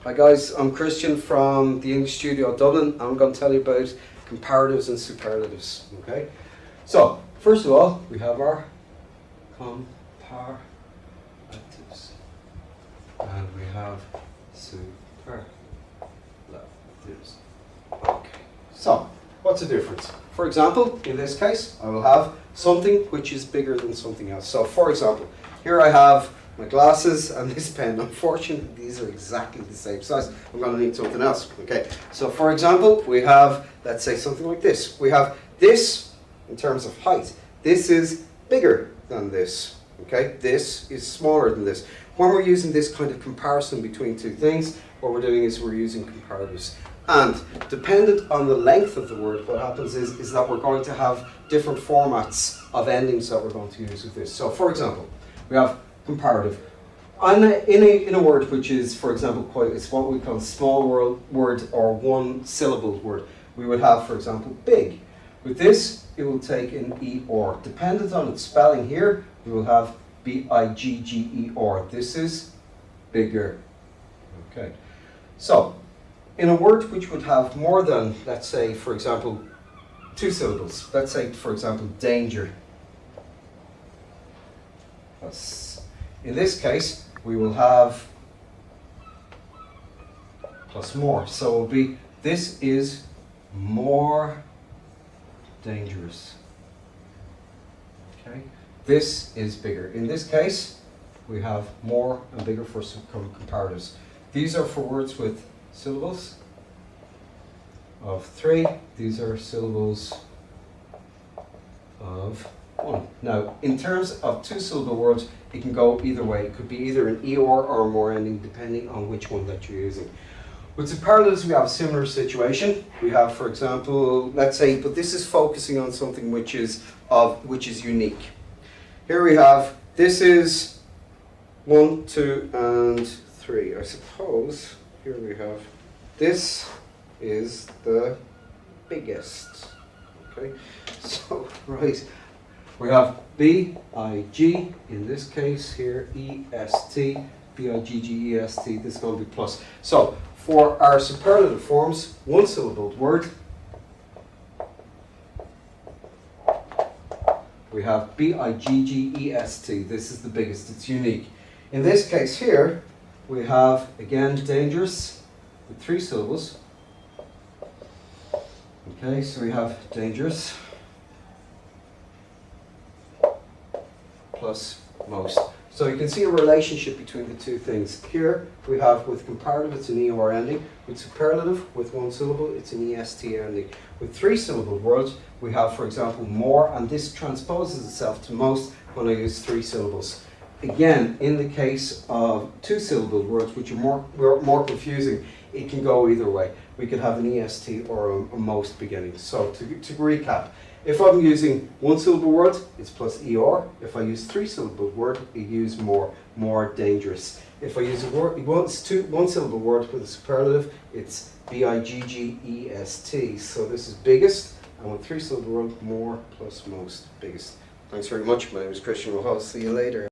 Hi guys, I'm Christian from the English Studio Dublin. I'm going to tell you about comparatives and superlatives. Okay, so first of all, we have our comparatives and we have superlatives. Okay, so what's the difference? For example, in this case, I will have something which is bigger than something else. So for example, here I have my glasses and this pen. Unfortunately, these are exactly the same size. I'm going to need something else. Okay, so for example, we have, let's say, something like this. We have this in terms of height. This is bigger than this. Okay, this is smaller than this. When we're using this kind of comparison between two things, what we're doing is we're using comparatives. And dependent on the length of the word, what happens is that we're going to have different formats of endings that we're going to use with this. So for example, we have comparative. In a word which is, for example, it's what we call small word or one syllable word, we would have, for example, big. With this, it will take an E-R. Dependent on its spelling here, we will have B-I-G-G-E-R. This is bigger. Okay. So, in a word which would have more than, let's say, for example, two syllables. Let's say, for example, danger. In this case, we will have plus more. So it will be, this is more dangerous. Okay, this is bigger. In this case, we have more and bigger for comparatives. These are for words with syllables of 3. These are syllables of 1. Now, in terms of two-syllable words, it can go either way. It could be either an ER or a more ending, depending on which one that you're using. With superlatives, we have a similar situation. We have, for example, let's say, but this is focusing on something which is unique. Here we have, this is 1, 2, and 3. I suppose here we have, this is the biggest. Okay, so right. We have B-I-G, in this case here, E-S-T, B-I-G-G-E-S-T, this is going to be plus. So, for our superlative forms, one syllabled word, we have B-I-G-G-E-S-T, this is the biggest, it's unique. In this case here, we have, again, dangerous, with 3 syllables. Okay, so we have dangerous plus most. So you can see a relationship between the two things. Here we have with comparative, it's an ER ending. With superlative, with 1 syllable, it's an EST ending. With 3 syllable words, we have, for example, more, and this transposes itself to most when I use 3 syllables. Again, in the case of 2 syllable words, which are more confusing, it can go either way. We could have an EST or a most beginning. So to recap, if I'm using 1 syllable word, it's plus ER. If I use 3 syllable word, I use more dangerous. If I use a word, 1 syllable word with a superlative, it's B-I-G-G-E-S-T. So this is biggest, and with 3 syllable word, more plus most, biggest. Thanks very much. My name is Christian. We'll see you later.